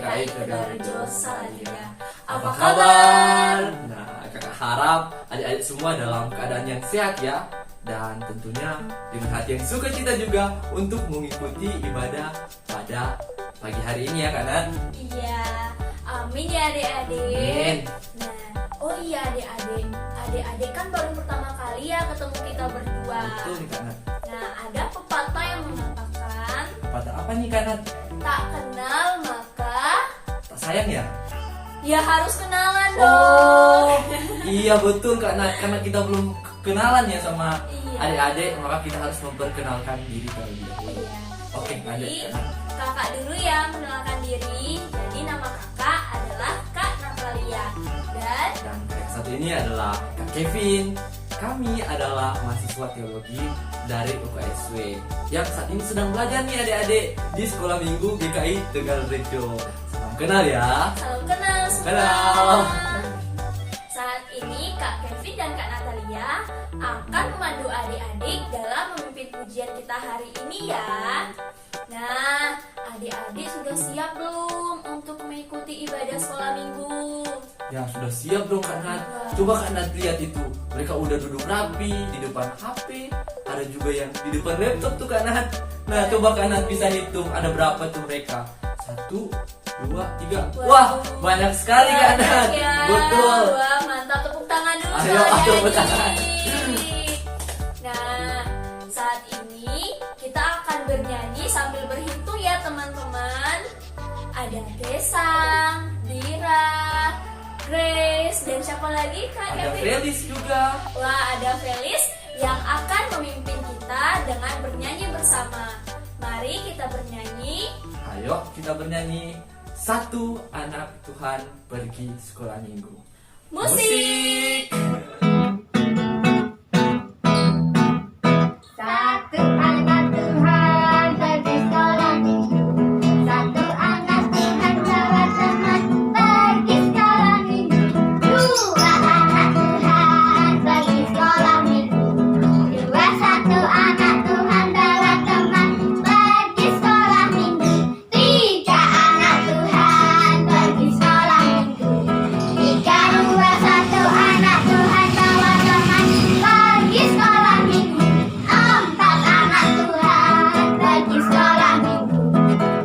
GKI Tegalrejo Salatiga. Apa kabar? Nah, kakak harap adik-adik semua dalam keadaan yang sehat ya. Dan tentunya dengan hati yang sukacita juga untuk mengikuti ibadah pada pagi hari ini ya Kak Nat. Iya, amin ya adik-adik. Amin. Nah, oh iya adik-adik, adik-adik kan baru pertama kali ya ketemu kita berdua. Betul nih Kak Nat. Nah, ada pepatah yang mengatakan Kata apa nih Kak Nat? tak kenal maka Tak sayang ya? ya harus kenalan Oh, dong. iya betul Kak Nat. Karena kita belum kenalan ya sama Iya. adik-adik, maka kita harus memperkenalkan diri terlebih dahulu. Iya. Oke, lanjut Jadi, Kak Nat. kakak dulu ya mengenalkan diri. Jadi nama kakak adalah Kak Natalia. Dan Dan yang satu ini adalah Kak Kevin. Kami adalah mahasiswa teologi dari UKSW yang saat ini sedang belajar nih adik-adik di Sekolah Minggu GKI Tegalrejo. Salam kenal ya. salam kenal semua. Kenal. Saat ini Kak Kevin dan Kak Natalia akan memandu adik-adik dalam memimpin pujian kita hari ini ya. Nah, adik-adik sudah siap belum untuk mengikuti ibadah sekolah minggu? Ya sudah siap dong Kak Nat. Coba Kak Nat lihat itu. Mereka udah duduk rapi di depan HP. Ada juga yang di depan laptop tuh Kak Nat. Nah coba Kak Nat bisa hitung ada berapa tuh mereka. 1, 2, 3. Wah banyak sekali Kak Nat. Ya, Betul. wah, mantap, tepuk tangan dulu Ayo, sama tepuk adik-adik. tangan. Nah, saat ini kita akan bernyanyi sambil berhitung ya teman-teman. Ada Desang, Dira, Grace, dan siapa lagi Kak Ada Kevin? Felis juga. Wah, ada Felis yang akan memimpin kita dengan bernyanyi bersama. Mari kita bernyanyi. Ayo kita bernyanyi. Satu anak Tuhan pergi sekolah minggu. Musik. Satu anak Tuhan pergi sekolah minggu. Satu anak Tuhan bawa teman pergi sekolah minggu. Dua anak Tuhan pergi sekolah minggu. Dua satu anak Tuhan bawa teman pergi sekolah minggu. Tiga anak Tuhan pergi sekolah minggu. Tiga dua satu anak Tuhan bawa teman pergi sekolah minggu. Empat anak Tuhan pergi sekolah minggu.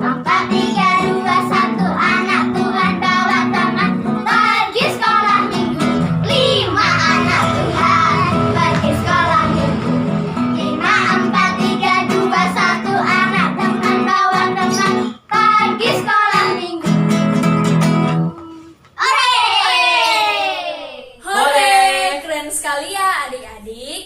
Empat tiga dua satu anak Tuhan bawa teman pergi sekolah minggu. Lima anak Tuhan pergi sekolah minggu. Lima empat tiga dua satu anak Tuhan bawa teman pergi sekolah minggu. Hore! Hore, keren sekali ya adik-adik.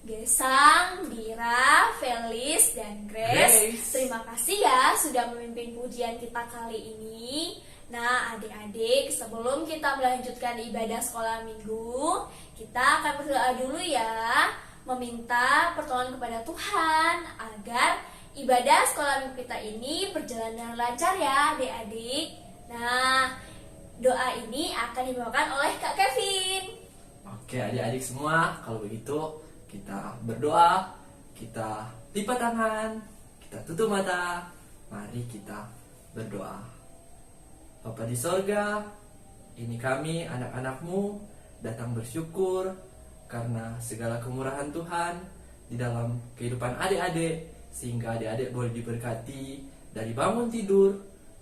Gesang, Dira, Felis, dan Grace. Grace. Terima kasih ya sudah memimpin pujian kita kali ini. Nah adik-adik, sebelum kita melanjutkan ibadah sekolah minggu, kita akan berdoa dulu ya. Meminta pertolongan kepada Tuhan agar ibadah sekolah minggu kita ini berjalan dengan lancar ya adik-adik. Nah, doa ini akan dibawakan oleh Kak Kevin. Oke adik-adik semua, kalau begitu kita berdoa, kita lipat tangan, kita tutup mata, mari kita berdoa. Bapa di sorga, ini kami anak-anakmu datang bersyukur karena segala kemurahan Tuhan di dalam kehidupan adik-adik, sehingga adik-adik boleh diberkati dari bangun tidur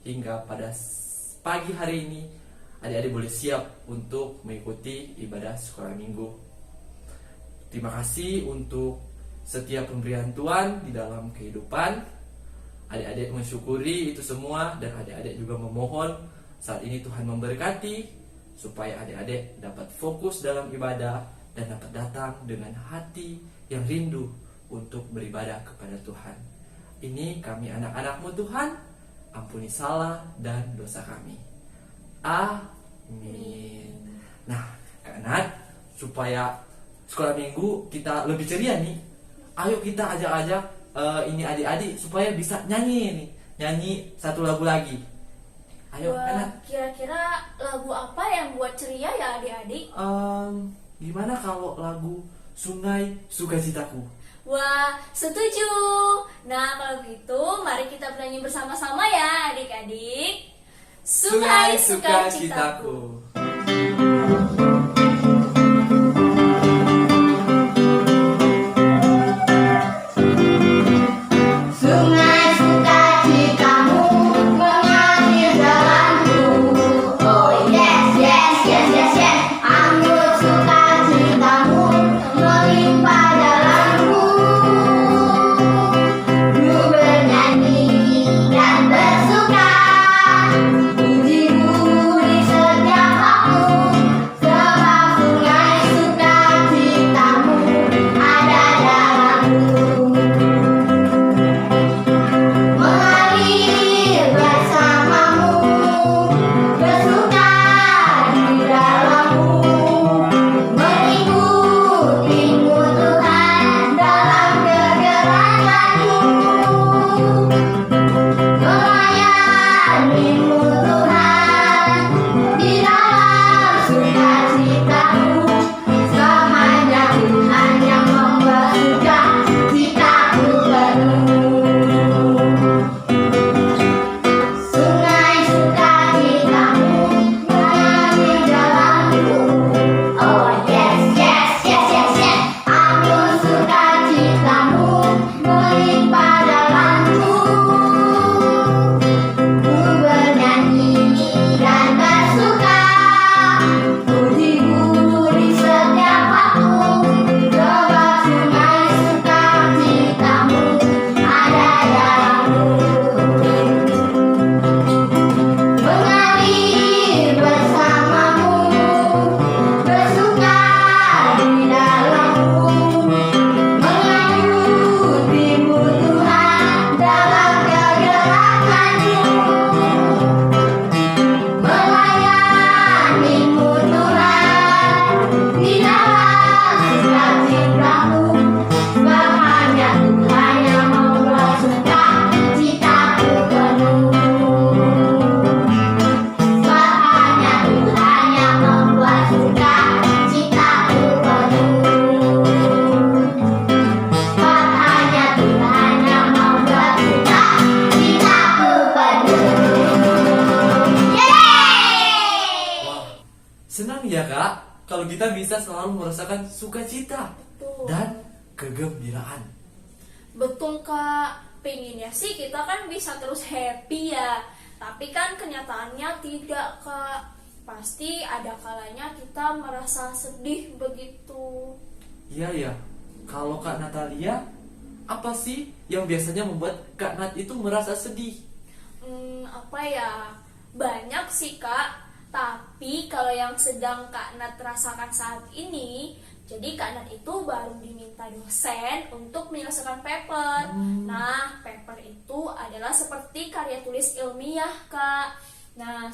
hingga pada pagi hari ini adik-adik boleh siap untuk mengikuti ibadah sekolah minggu. Terima kasih untuk setiap pemberian Tuhan di dalam kehidupan. Adik-adik mensyukuri itu semua dan adik-adik juga memohon saat ini Tuhan memberkati supaya adik-adik dapat fokus dalam ibadah dan dapat datang dengan hati yang rindu untuk beribadah kepada Tuhan. Ini kami anak-anakmu Tuhan, ampuni salah dan dosa kami. Amin. Nah, Kak Nat, supaya sekolah minggu kita lebih ceria nih, ayo kita ajak-ajak ini adik-adik supaya bisa nyanyi nih, nyanyi satu lagu lagi. Ayo, Kak Wah, Nat. kira-kira lagu apa yang buat ceria ya adik-adik? Gimana kalau lagu Sungai Sukacitaku? Wah, setuju. Nah, kalau gitu mari kita bernyanyi bersama-sama ya adik-adik. Sungai Sukacitaku. Sungai sukacitamu mengalir dalamku. Oh yes, yes, yes, yes, yes. Anggur sukacitamu melimpah dalamku. Ku bernyanyi dan bersuka, pujimu di setiap waktu. Sebab sungai sukacitamu ada dalamku. Mengalir bersamamu, bersuka di dalammu, mengikutimu Tuhan dalam kegerakanmu, melayanimu Tuhan di dalam sukacitamu. Sebab hanya Tuhan yang membuat sukacitaku penuh. Sungai sukacitamu mengalir dalamku. Oh yes, yes, yes, yes, yes. Anggur sukacitamu melimpah dalamku. Ku bernyanyi dan bersuka, pujimu di setiap waktu. Sebab sungai sukacitamu ada dalamku. Mengalir bersamamu, bersuka di dalammu, mengikutimu Tuhan dalam kegerakanmu, melayanimu Tuhan di dalam sukacitamu. Sebab hanya Tuhan yang membuat sukacitaku penuh. Sebab hanya Tuhan yang membuat sukacitaku penuh. Sebab hanya Tuhan yang membuat sukacitaku penuh. Yeay! Wah, senang ya Kak kalau kita bisa selalu merasakan sukacita Betul. dan kegembiraan. Betul Kak, pengennya sih kita kan bisa terus happy ya. Tapi kan kenyataannya tidak Kak. Pasti ada kalanya kita merasa sedih begitu. Iya ya, kalau Kak Natalia, apa sih yang biasanya membuat Kak Nat itu merasa sedih? Apa ya? Banyak sih Kak. Tapi kalau yang sedang Kak Nat rasakan saat ini, jadi Kak Nat itu baru diminta dosen untuk menyelesaikan paper. Nah, paper itu adalah seperti karya tulis ilmiah Kak. Nah,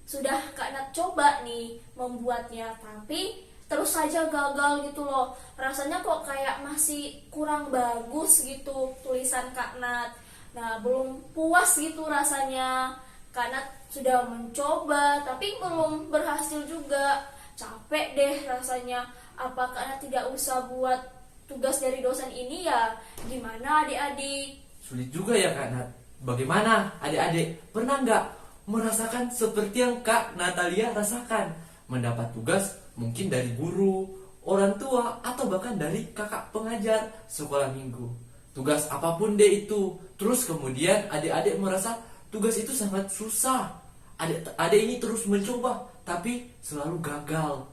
sudah Kak Nat coba nih membuatnya, tapi terus saja gagal gitu loh. Rasanya kok kayak masih kurang bagus gitu tulisan Kak Nat. Nah, belum puas gitu rasanya. Kak Nat sudah mencoba tapi belum berhasil juga. Capek deh rasanya. Apa Kak Nat tidak usah buat tugas dari dosen ini ya? Gimana adik-adik? Sulit juga ya Kak Nat. Bagaimana adik-adik? Pernah nggak merasakan seperti yang Kak Natalia rasakan? Mendapat tugas mungkin dari guru, orang tua, atau bahkan dari kakak pengajar sekolah minggu. Tugas apapun deh itu. Terus kemudian adik-adik merasa tugas itu sangat susah. Adik ini terus mencoba tapi selalu gagal.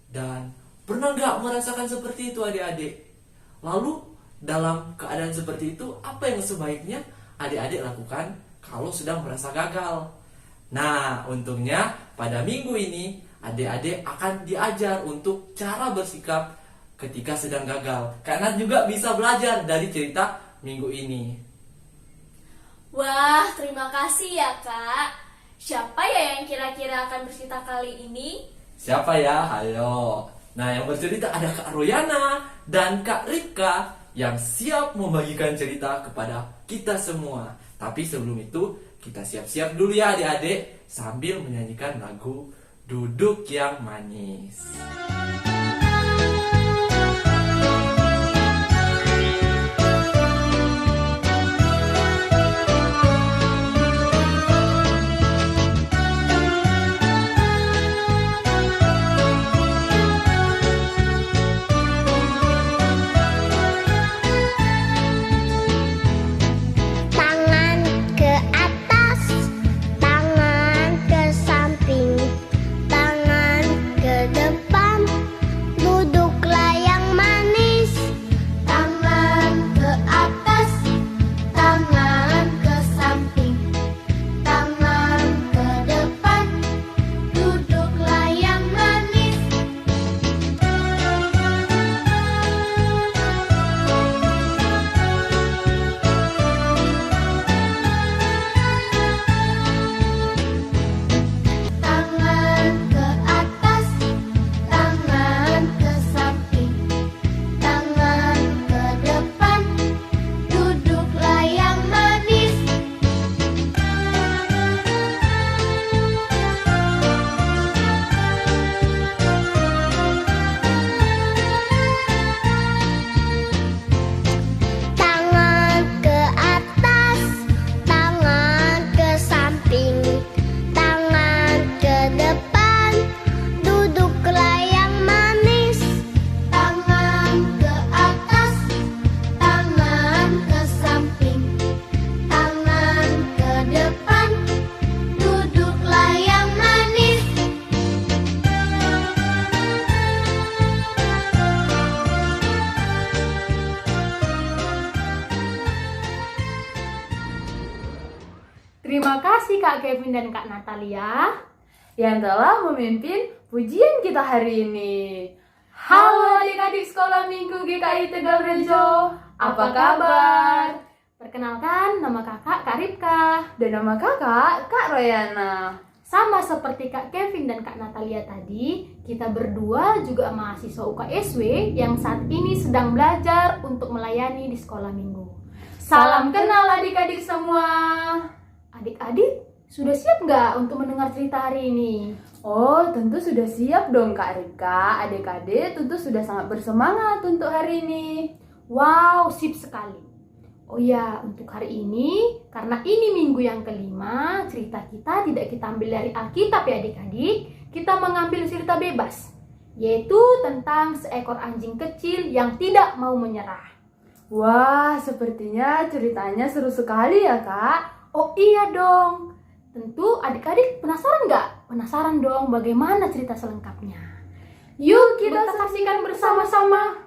Dan pernah nggak merasakan seperti itu adik-adik? Lalu dalam keadaan seperti itu, apa yang sebaiknya adik-adik lakukan kalau sedang merasa gagal? Nah, untungnya pada minggu ini adik-adik akan diajar untuk cara bersikap ketika sedang gagal. Karena juga bisa belajar dari cerita minggu ini. Wah, terima kasih ya Kak. Siapa ya yang kira-kira akan bercerita kali ini? Siapa ya? Ayo. Nah, yang bercerita ada Kak Royana dan Kak Rika yang siap membagikan cerita kepada kita semua. Tapi sebelum itu, kita siap-siap dulu ya adik-adik sambil menyanyikan lagu Duduk yang Manis. Kevin dan Kak Natalia yang telah memimpin pujian kita hari ini. Halo adik-adik sekolah minggu GKI Tegal Rejo, apa kabar? Perkenalkan, nama kakak Kak Ripka dan nama kakak Kak Royana. Sama seperti Kak Kevin dan Kak Natalia tadi, kita berdua juga mahasiswa UKSW yang saat ini sedang belajar untuk melayani di sekolah minggu. Salam kenal adik-adik semua. Adik-adik, sudah siap nggak untuk mendengar cerita hari ini? Oh, tentu sudah siap dong Kak Ripka. Adik-adik tentu sudah sangat bersemangat untuk hari ini. Wow, sip sekali. Oh ya, untuk hari ini, karena ini minggu yang kelima, cerita kita tidak kita ambil dari Alkitab ya adik-adik. Kita mengambil cerita bebas, yaitu tentang seekor anjing kecil yang tidak mau menyerah. Wah, sepertinya ceritanya seru sekali ya Kak. Oh iya dong. Tentu adik-adik penasaran nggak? Penasaran dong bagaimana cerita selengkapnya. Yuk kita saksikan bersama-sama.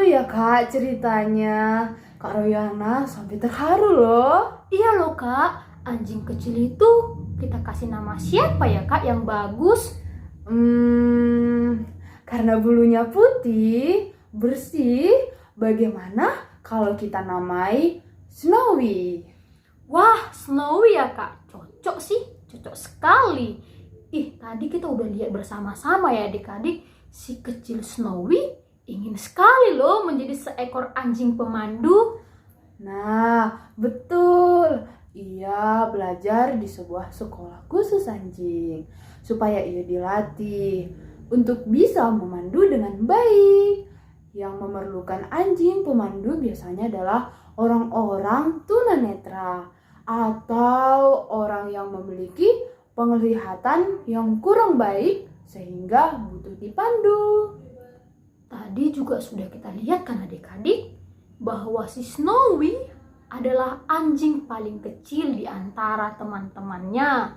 ya Kak ceritanya. Kak Royana sampai terharu loh. Iya loh Kak, anjing kecil itu kita kasih nama siapa ya Kak yang bagus? Karena bulunya putih, bersih, bagaimana kalau kita namai Snowy? Wah, Snowy ya Kak, cocok sih, cocok sekali. Tadi kita udah lihat bersama-sama ya adik-adik, si kecil Snowy ingin sekali loh menjadi seekor anjing pemandu. Nah, betul. Ia belajar di sebuah sekolah khusus anjing supaya ia dilatih untuk bisa memandu dengan baik. Yang memerlukan anjing pemandu biasanya adalah orang-orang tunanetra atau orang yang memiliki penglihatan yang kurang baik sehingga butuh dipandu. Tadi juga sudah kita lihat kan adik-adik bahwa si Snowy adalah anjing paling kecil di antara teman-temannya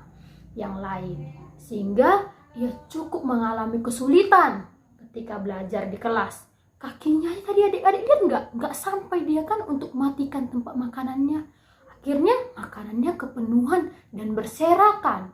yang lain, sehingga ia cukup mengalami kesulitan ketika belajar di kelas. Kakinya tadi adik-adik lihat nggak sampai dia kan untuk matikan tempat makanannya. Akhirnya makanannya kepenuhan dan berserakan.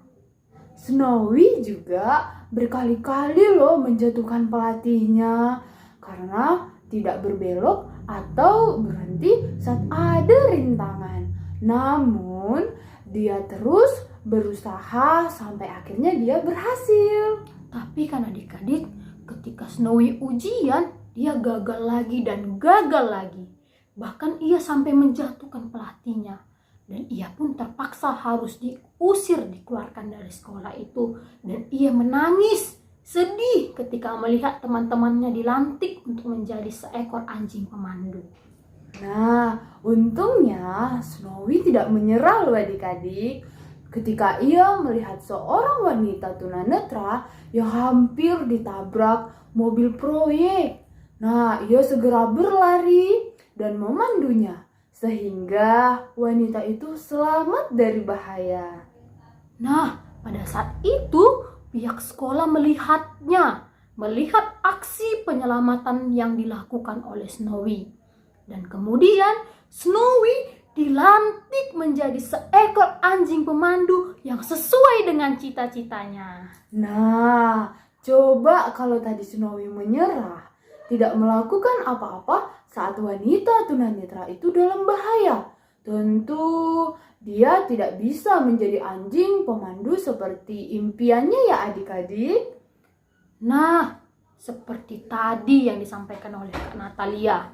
Snowy juga berkali-kali loh menjatuhkan pelatihnya karena tidak berbelok atau berhenti saat ada rintangan. Namun dia terus berusaha sampai akhirnya dia berhasil. Tapi kan adik-adik, ketika Snowy ujian, dia gagal lagi dan gagal lagi. Bahkan ia sampai menjatuhkan pelatihnya. Dan ia pun terpaksa harus diusir, dikeluarkan dari sekolah itu. Dan ia menangis, sedih ketika melihat teman-temannya dilantik untuk menjadi seekor anjing pemandu. Nah, untungnya Snowy tidak menyerah loh adik-adik. Ketika ia melihat seorang wanita tunanetra yang hampir ditabrak mobil proyek. Nah, ia segera berlari dan memandunya. Sehingga wanita itu selamat dari bahaya. Nah, pada saat itu pihak sekolah melihat aksi penyelamatan yang dilakukan oleh Snowy. Dan kemudian Snowy dilantik menjadi seekor anjing pemandu yang sesuai dengan cita-citanya. Nah, coba kalau tadi Snowy menyerah, tidak melakukan apa-apa saat wanita tunanetra itu dalam bahaya. Tentu dia tidak bisa menjadi anjing pemandu seperti impiannya ya adik-adik. Nah, seperti tadi yang disampaikan oleh Kak Natalia.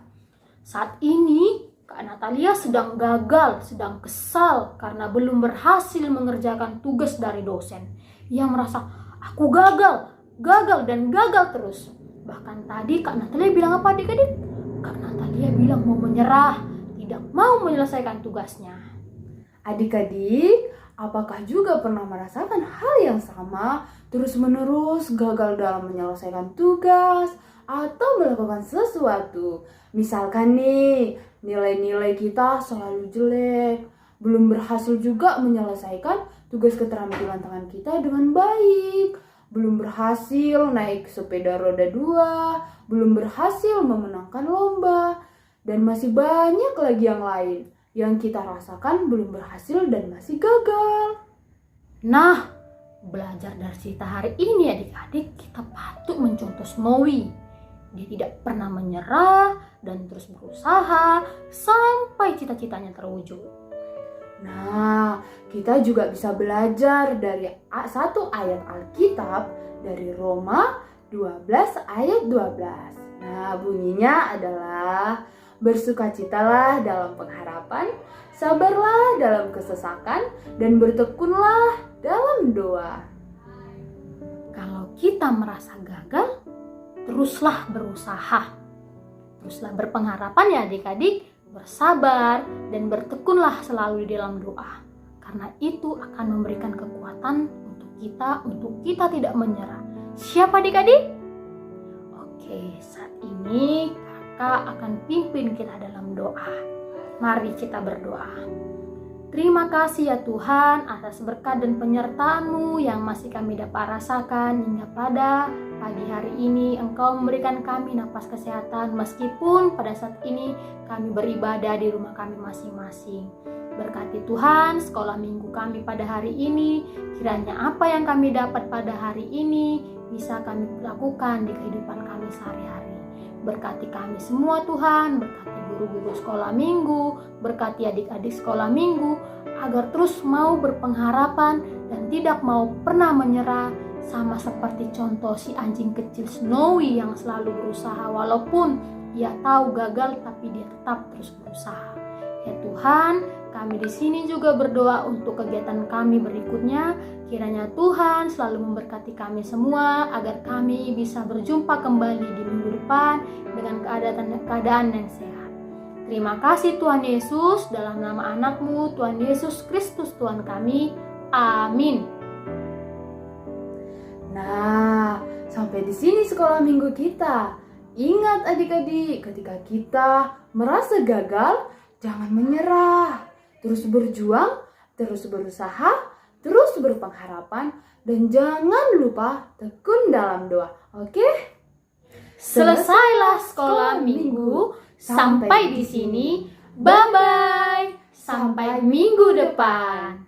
Saat ini Kak Natalia sedang gagal, sedang kesal karena belum berhasil mengerjakan tugas dari dosen. Ia merasa, aku gagal dan gagal terus. Bahkan tadi Kak Natalia bilang apa adik-adik? Kak Natalia bilang mau menyerah, tidak mau menyelesaikan tugasnya. Adik-adik, apakah juga pernah merasakan hal yang sama, terus-menerus gagal dalam menyelesaikan tugas atau melakukan sesuatu? Misalkan nih, nilai-nilai kita selalu jelek, belum berhasil juga menyelesaikan tugas keterampilan tangan kita dengan baik, belum berhasil naik sepeda roda 2, belum berhasil memenangkan lomba, dan masih banyak lagi yang lain yang kita rasakan belum berhasil dan masih gagal. Nah, belajar dari cerita hari ini adik-adik, kita patut mencontoh Snowy. Dia tidak pernah menyerah dan terus berusaha sampai cita-citanya terwujud. Nah, kita juga bisa belajar dari satu ayat Alkitab dari Roma 12 ayat 12. Nah, bunyinya adalah bersukacitalah dalam pengharapan, sabarlah dalam kesesakan, dan bertekunlah dalam doa. Kalau kita merasa gagal, teruslah berusaha. Teruslah berpengharapan ya adik-adik, bersabar dan bertekunlah selalu di dalam doa. Karena itu akan memberikan kekuatan untuk kita tidak menyerah. Siapa adik-adik? Oke, saat ini kakak akan pimpin kita dalam doa. Mari kita berdoa. Terima kasih ya Tuhan atas berkat dan penyertaan-Mu yang masih kami dapat rasakan hingga pada pagi hari ini. Engkau memberikan kami napas kesehatan meskipun pada saat ini kami beribadah di rumah kami masing-masing. Berkati Tuhan sekolah minggu kami pada hari ini. Kiranya apa yang kami dapat pada hari ini bisa kami lakukan di kehidupan kami sehari-hari. Berkati kami semua Tuhan, berkati guru-guru sekolah minggu, berkati adik-adik sekolah minggu, agar terus mau berpengharapan dan tidak mau pernah menyerah, sama seperti contoh si anjing kecil Snowy yang selalu berusaha walaupun ia tahu gagal tapi dia tetap terus berusaha. Ya Tuhan, kami di sini juga berdoa untuk kegiatan kami berikutnya. Kiranya Tuhan selalu memberkati kami semua agar kami bisa berjumpa kembali di minggu depan dengan keadaan yang sehat. Terima kasih Tuhan Yesus, dalam nama anak-Mu Tuhan Yesus Kristus Tuhan kami. Amin. Nah, sampai di sini sekolah minggu kita. Ingat adik-adik, ketika kita merasa gagal, jangan menyerah. Terus berjuang, terus berusaha, terus berpengharapan, dan jangan lupa tekun dalam doa. Oke? Selesailah sekolah minggu. Sampai di sini. Bye-bye. Sampai minggu depan.